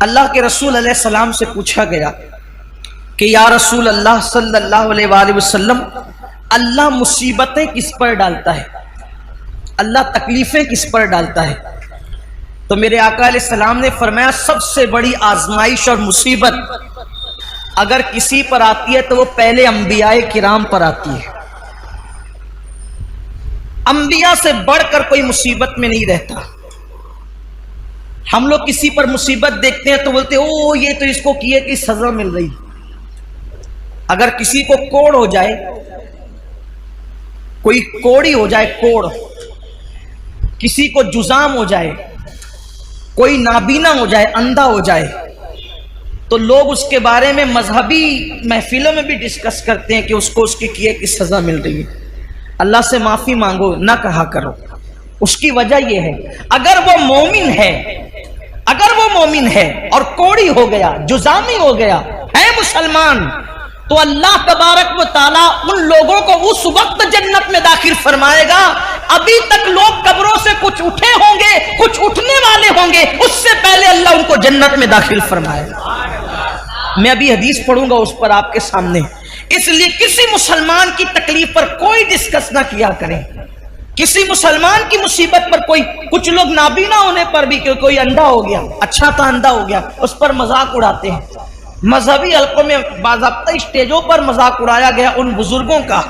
اللہ کے رسول علیہ السلام سے پوچھا گیا کہ یا رسول اللہ صلی اللہ علیہ وآلہ وسلم، اللہ مصیبتیں کس پر ڈالتا ہے؟ اللہ تکلیفیں کس پر ڈالتا ہے؟ تو میرے آقا علیہ السلام نے فرمایا سب سے بڑی آزمائش اور مصیبت اگر کسی پر آتی ہے تو وہ پہلے انبیاء کرام پر آتی ہے۔ انبیاء سے بڑھ کر کوئی مصیبت میں نہیں رہتا۔ ہم لوگ کسی پر مصیبت دیکھتے ہیں تو بولتے ہیں او یہ تو اس کو کیے کی سزا مل رہی۔ اگر کسی کو کوڑ ہو جائے، کوئی کوڑی ہو جائے، کوڑ، کسی کو جزام ہو جائے، کوئی نابینا ہو جائے، اندھا ہو جائے، تو لوگ اس کے بارے میں مذہبی محفلوں میں بھی ڈسکس کرتے ہیں کہ اس کو اس کے کیے کی سزا مل رہی ہے۔ اللہ سے معافی مانگو نہ کہا کرو۔ اس کی وجہ یہ ہے اگر وہ مومن ہے اور کوڑی ہو گیا، جزامی ہو گیا، ہے مسلمان، تو اللہ تبارک و تعالیٰ ان لوگوں کو اس وقت جنت میں داخل فرمائے گا ابھی تک لوگ قبروں سے کچھ اٹھے ہوں گے، کچھ اٹھنے والے ہوں گے، اس سے پہلے اللہ ان کو جنت میں داخل فرمائے گا۔ میں ابھی حدیث پڑھوں گا اس پر آپ کے سامنے۔ اس لیے کسی مسلمان کی تکلیف پر کوئی ڈسکس نہ کیا کریں، کسی مسلمان کی مصیبت پر کوئی، کچھ لوگ نابینا ہونے پر بھی کہ کوئی اندھا ہو گیا، اچھا تھا اندھا ہو گیا، اس پر مذاق اڑاتے ہیں۔ مذہبی حلقوں میں باضابطہ اسٹیجوں پر مذاق اڑایا گیا ان بزرگوں کا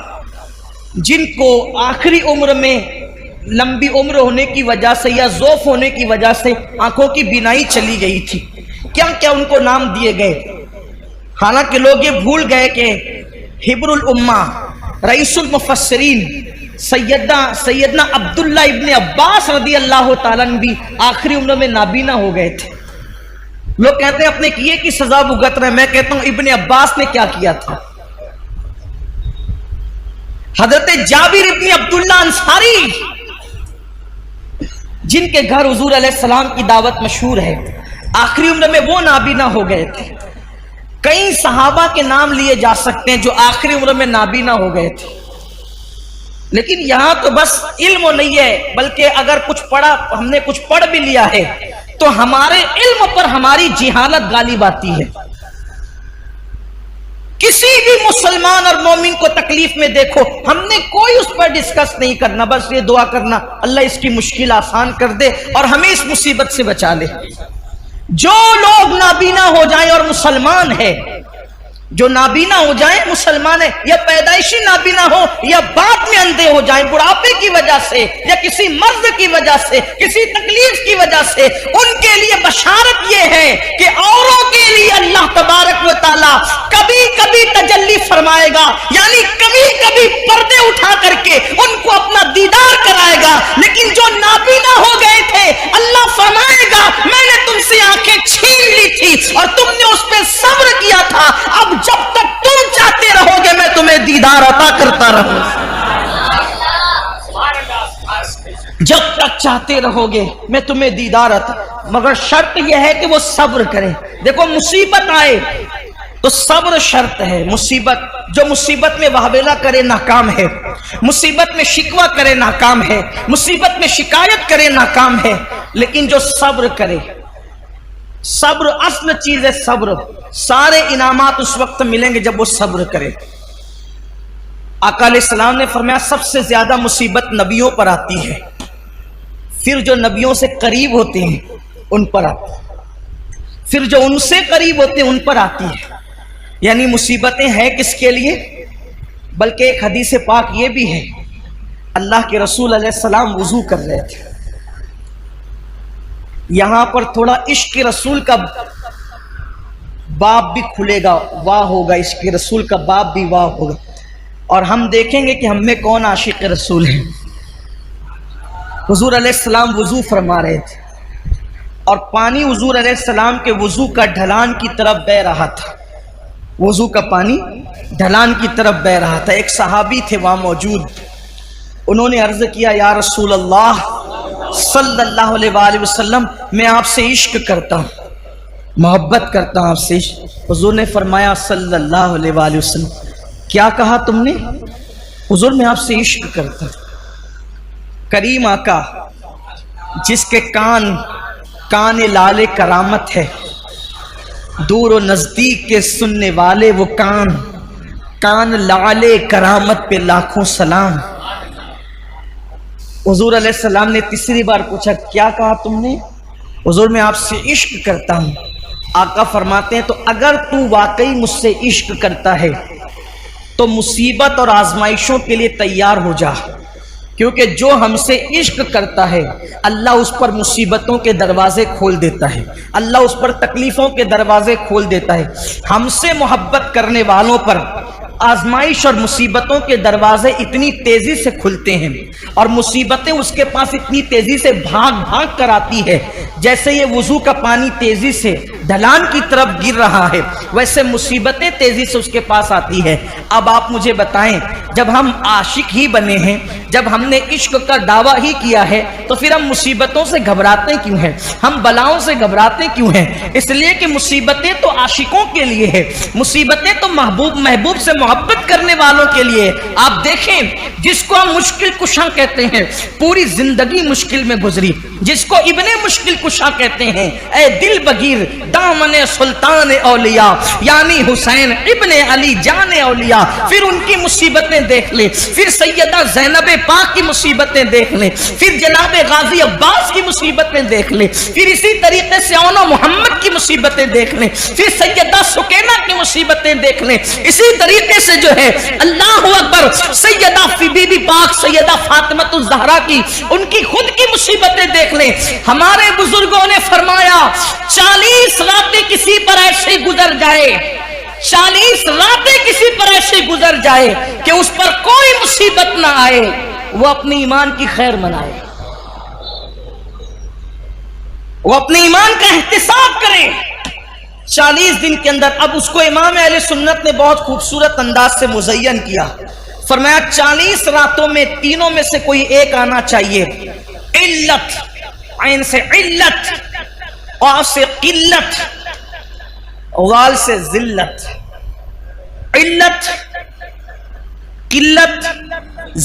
جن کو آخری عمر میں لمبی عمر ہونے کی وجہ سے یا ضعف ہونے کی وجہ سے آنکھوں کی بینائی چلی گئی تھی، کیا کیا ان کو نام دیے گئے۔ حالانکہ لوگ یہ بھول گئے کہ حبر الامہ، رئیس المفسرین سیدنا عبداللہ ابن عباس رضی اللہ تعالیٰ عنہ بھی آخری عمر میں نابینا ہو گئے تھے۔ لوگ کہتے ہیں اپنے کیے کی سزا بھگت رہے، میں کہتا ہوں ابن عباس نے کیا کیا تھا۔ حضرت جابر ابن عبداللہ انصاری جن کے گھر حضور علیہ السلام کی دعوت مشہور ہے، آخری عمر میں وہ نابینا ہو گئے تھے۔ کئی صحابہ کے نام لیے جا سکتے ہیں جو آخری عمر میں نابینا ہو گئے تھے، لیکن یہاں تو بس علم نہیں ہے، بلکہ اگر کچھ پڑھا، ہم نے کچھ پڑھ بھی لیا ہے تو ہمارے علم پر ہماری جہالت غالب آتی ہے۔ کسی بھی مسلمان اور مومن کو تکلیف میں دیکھو، ہم نے کوئی اس پر ڈسکس نہیں کرنا، بس یہ دعا کرنا اللہ اس کی مشکل آسان کر دے اور ہمیں اس مصیبت سے بچا لے۔ جو لوگ نابینا ہو جائیں اور مسلمان ہے، جو نابینا ہو جائیں مسلمان ہے، یا پیدائشی نابینا ہو یا بعد میں اندھے ہو جائیں بڑھاپے کی وجہ سے یا کسی مرض کی وجہ سے، کسی تکلیف کی وجہ سے، ان کے لیے بشارت یہ ہے کہ اوروں کے لیے اللہ تبارک و تعالیٰ کبھی کبھی تجلی فرمائے گا، یعنی کبھی کبھی پردے اٹھا کر کے ان کو اپنا دیدار کرائے گا۔ لیکن جو نابینا ہو گئے تھے اللہ فرمائے گا میں نے تم سے آنکھیں چھین لی تھی اور تم نے اس پہ صبر کیا تھا، اب جب تک تم چاہتے رہو گے میں تمہیں دیدار عطا کرتا رہوں، جب تک چاہتے رہو گے میں تمہیں دیدار عطا، مگر شرط یہ ہے کہ وہ صبر کریں۔ دیکھو مصیبت آئے تو صبر شرط ہے۔ جو مصیبت میں واویلا کرے ناکام ہے، مصیبت میں شکوہ کرے ناکام ہے، مصیبت میں شکایت کرے ناکام ہے، لیکن جو صبر کرے، صبر اصل چیز ہے۔ صبر، سارے انعامات اس وقت ملیں گے جب وہ صبر کرے۔ آقا علیہ السلام نے فرمایا سب سے زیادہ مصیبت نبیوں پر آتی ہے، پھر جو نبیوں سے قریب ہوتے ہیں ان پر آتی ہے، پھر جو ان سے قریب ہوتے ہیں ان پر آتی ہے۔ یعنی مصیبتیں ہیں کس کے لیے؟ بلکہ ایک حدیث پاک یہ بھی ہے، اللہ کے رسول علیہ السلام وضو کر رہے تھے، یہاں پر تھوڑا عشق رسول کا باب بھی کھلے گا، واہ ہوگا، عشق رسول کا باب بھی واہ ہوگا، اور ہم دیکھیں گے کہ ہم میں کون عاشق رسول ہیں۔ حضور علیہ السلام وضو فرما رہے تھے اور پانی حضور علیہ السلام کے وضو کا ڈھلان کی طرف بہ رہا تھا، وضو کا پانی ڈھلان کی طرف بہ رہا تھا۔ ایک صحابی تھے وہاں موجود، انہوں نے عرض کیا یا رسول اللہ صلی اللہ علیہ وآلہ وسلم میں آپ سے عشق کرتا ہوں، محبت کرتا ہوں آپ سے۔ حضور نے فرمایا صلی اللہ علیہ وآلہ وسلم کیا کہا تم نے؟ حضور میں آپ سے عشق کرتا ہوں۔ کریم آقا جس کے کان لال کرامت ہے، دور و نزدیک کے سننے والے وہ کان لعلے کرامت پہ لاکھوں سلام۔ حضور علیہ السلام نے تیسری بار پوچھا کیا کہا تم نے؟ حضور میں آپ سے عشق کرتا ہوں۔ آقا فرماتے ہیں تو اگر تو واقعی مجھ سے عشق کرتا ہے تو مصیبت اور آزمائشوں کے لیے تیار ہو جا، کیونکہ جو ہم سے عشق کرتا ہے اللہ اس پر مصیبتوں کے دروازے کھول دیتا ہے، اللہ اس پر تکلیفوں کے دروازے کھول دیتا ہے۔ ہم سے محبت کرنے والوں پر آزمائش اور مصیبتوں کے دروازے اتنی تیزی سے کھلتے ہیں اور مصیبتیں اس کے پاس اتنی تیزی سے بھاگ کر آتی ہے، جیسے یہ وضو کا پانی تیزی سے ڈھلان کی طرف گر رہا ہے ویسے مصیبتیں تیزی سے اس کے پاس آتی ہے۔ اب آپ مجھے بتائیں، جب ہم عاشق ہی بنے ہیں، جب ہم نے عشق کا دعویٰ ہی کیا ہے تو پھر ہم مصیبتوں سے گھبراتے کیوں ہیں؟ ہم بلاؤں سے گھبراتے کیوں ہیں؟ اس لیے کہ مصیبتیں تو عاشقوں کے لیے ہے، مصیبتیں تو محبوب سے محبت کرنے والوں کے لیے۔ آپ دیکھیں، جس کو ہم مشکل کشا کہتے ہیں، پوری زندگی مشکل میں گزری، جس کو ابن مشکل کشا کہتے ہیں، اے دل بگیر دامن سلطان اولیاء یعنی حسین ابن علی جان اولیاء، پھر ان کی مصیبتیں دیکھ لیں، پھر سیدہ زینب پاک کی مصیبتیں دیکھ لیں، پھر جناب غازی عباس کی مصیبتیں دیکھ لیں، پھر اسی طریقے سے اونا محمد کی مصیبتیں دیکھ لیں، پھر سیدہ سکینہ کی مصیبتیں دیکھ لیں، اسی طریقے سے جو ہے اللہ اکبر سیدہ بی بی پاک سیدہ فاطمہ الزہرا کی ان کی خود کی مصیبتیں دیکھ لیں۔ ہمارے بزرگوں نے فرمایا 40 راتیں کسی پر ایسے گزر جائے، 40 راتیں کسی پر ایسے گزر جائے کہ اس پر کوئی مصیبت نہ آئے، وہ اپنے ایمان کی خیر منائے، وہ اپنے ایمان کا احتساب کرے 40 دن کے اندر۔ اب اس کو امام اہل سنت نے بہت خوبصورت انداز سے مزین کیا، فرمایا 40 راتوں میں تینوں میں سے کوئی ایک آنا چاہیے، علت، عین سے علت، قاف سے قلت، غال سے ذلت، علت، قلت،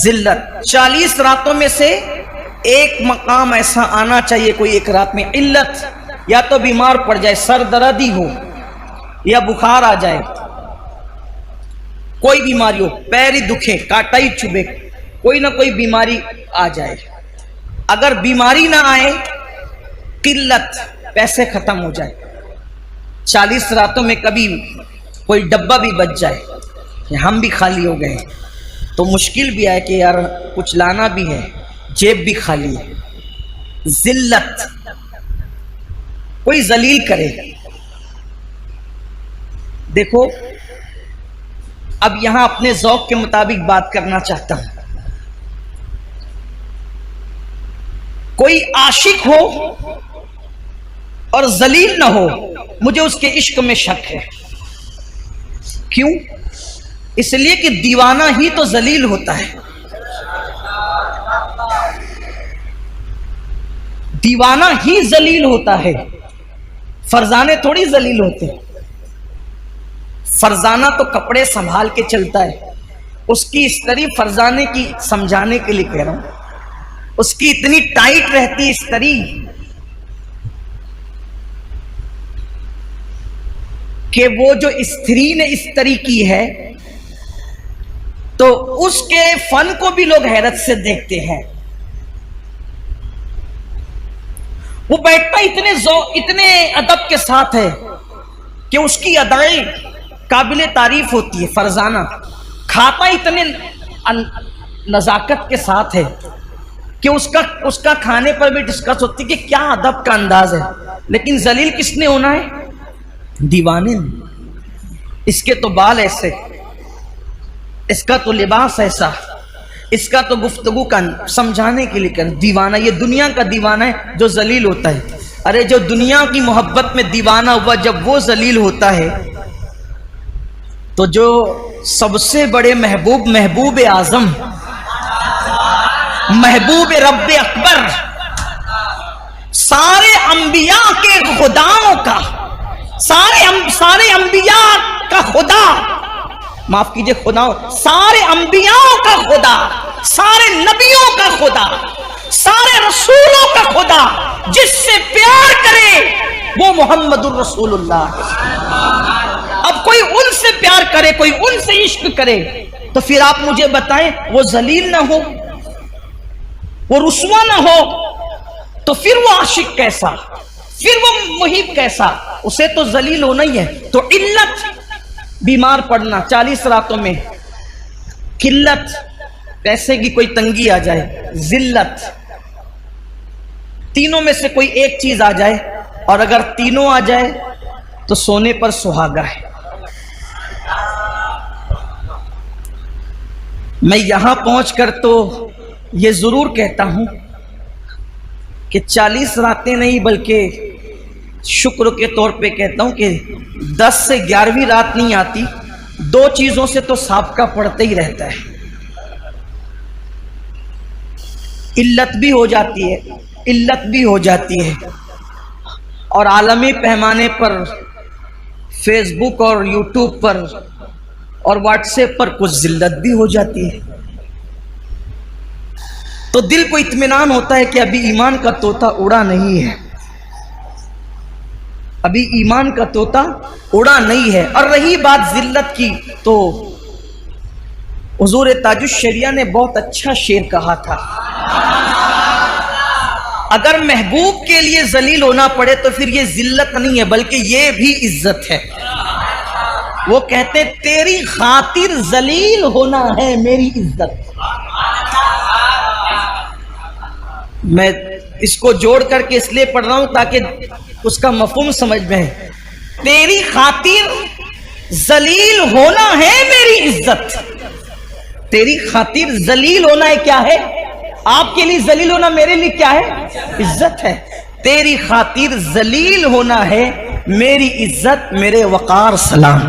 ذلت، 40 راتوں میں سے ایک مقام ایسا آنا چاہیے کوئی ایک رات میں، علت، یا تو بیمار پڑ جائے، سر دردی ہو یا بخار آ جائے، کوئی بیماری ہو، پیر ہی دکھے، کانٹا ہی چبھے، کوئی نہ کوئی بیماری آ جائے۔ اگر بیماری نہ آئے، قلت، پیسے ختم ہو جائے، 40 راتوں میں کبھی کوئی ڈبہ بھی بچ جائے کہ ہم بھی خالی ہو گئے تو مشکل بھی آئے کہ یار کچھ لانا بھی ہے، جیب بھی خالی ہے، ذلت، کوئی ذلیل کرے۔ دیکھو اب یہاں اپنے ذوق کے مطابق بات کرنا چاہتا ہوں، کوئی عاشق ہو اور ذلیل نہ ہو، مجھے اس کے عشق میں شک ہے۔ کیوں؟ اس لیے کہ دیوانہ ہی تو ذلیل ہوتا ہے، دیوانہ ہی ذلیل ہوتا ہے، فرزانے تھوڑی ذلیل ہوتے ہیں۔ فرزانہ تو کپڑے سنبھال کے چلتا ہے، اس کی استری فرزانے کی سمجھانے کے لیے کہہ رہا ہوں، اس کی اتنی ٹائٹ رہتی استری کہ وہ جو استری نے استری کی ہے تو اس کے فن کو بھی لوگ حیرت سے دیکھتے ہیں۔ وہ بیٹھتا اتنے ادب کے ساتھ ہے کہ اس کی ادائیں قابل تعریف ہوتی ہے، فرزانہ کھاتا اتنے نزاکت کے ساتھ ہے کہ اس کا کھانے پر بھی ڈسکس ہوتی کہ کیا ادب کا انداز ہے، لیکن ذلیل کس نے ہونا ہے؟ دیوانے نے۔ اس کے تو بال ایسے، اس کا تو لباس ایسا، اس کا تو گفتگو کا سمجھانے کے لیے کر دیوانہ، یہ دنیا کا دیوانہ ہے جو ذلیل ہوتا ہے۔ ارے جو دنیا کی محبت میں دیوانہ ہوا جب وہ ذلیل ہوتا ہے تو جو سب سے بڑے محبوب اعظم، محبوب رب اکبر، سارے انبیاء کے خداؤں کا، سارے انبیاء کا خدا، معاف کیجئے خدا، سارے انبیاء کا خدا، سارے نبیوں کا خدا، سارے رسولوں کا خدا جس سے پیار کرے وہ محمد الرسول اللہ ہے۔ کوئی ان سے پیار کرے, کوئی ان سے عشق کرے, تو پھر آپ مجھے بتائیں وہ ذلیل نہ ہو, وہ رسوا نہ ہو, تو پھر وہ عاشق کیسا, پھر وہ محب کیسا؟ اسے تو ذلیل ہونا ہی ہے. تو علت بیمار پڑنا, 40 راتوں میں قلت, پیسے کی کوئی تنگی آ جائے, ذلت, تینوں میں سے کوئی ایک چیز آ جائے, اور اگر تینوں آ جائے تو سونے پر سہاگا ہے. میں یہاں پہنچ کر تو یہ ضرور کہتا ہوں کہ 40 راتیں نہیں بلکہ شکر کے طور پہ کہتا ہوں کہ 10 سے 11ویں رات نہیں آتی, 2 چیزوں سے تو سابقہ پڑتا ہی رہتا ہے. علت بھی ہو جاتی ہے, علت بھی ہو جاتی ہے, اور عالمی پیمانے پر فیس بک اور یوٹیوب پر اور واٹس ایپ پر کچھ ذلت بھی ہو جاتی ہے. تو دل کو اطمینان ہوتا ہے کہ ابھی ایمان کا طوطا اڑا نہیں ہے, ابھی ایمان کا طوطا اڑا نہیں ہے. اور رہی بات ذلت کی, تو حضور تاج الشریعہ نے بہت اچھا شعر کہا تھا, اگر محبوب کے لیے ذلیل ہونا پڑے تو پھر یہ ذلت نہیں ہے بلکہ یہ بھی عزت ہے. وہ کہتے تیری خاطر ذلیل ہونا ہے میری عزت. میں اس کو جوڑ کر کے اس لیے پڑھ رہا ہوں تاکہ اس کا مفہوم سمجھ میں ہے. تیری خاطر ذلیل ہونا ہے میری عزت. تیری خاطر ذلیل ہونا ہے, کیا ہے آپ کے لیے ذلیل ہونا, میرے لیے کیا ہے, عزت ہے. تیری خاطر ذلیل ہونا ہے میری عزت, میرے وقار سلام.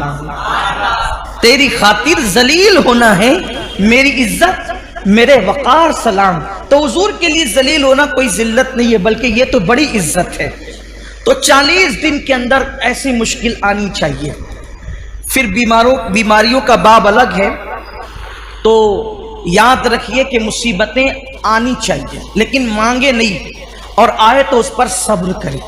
تیری خاطر ذلیل ہونا ہے میری عزت, میرے وقار سلام. تو حضور کے لیے ذلیل ہونا کوئی ذلت نہیں ہے بلکہ یہ تو بڑی عزت ہے. تو 40 دن کے اندر ایسی مشکل آنی چاہیے. پھر بیماریوں کا باب الگ ہے. تو یاد رکھیے کہ مصیبتیں آنی چاہیے لیکن مانگے نہیں, اور آئے تو اس پر صبر کرے.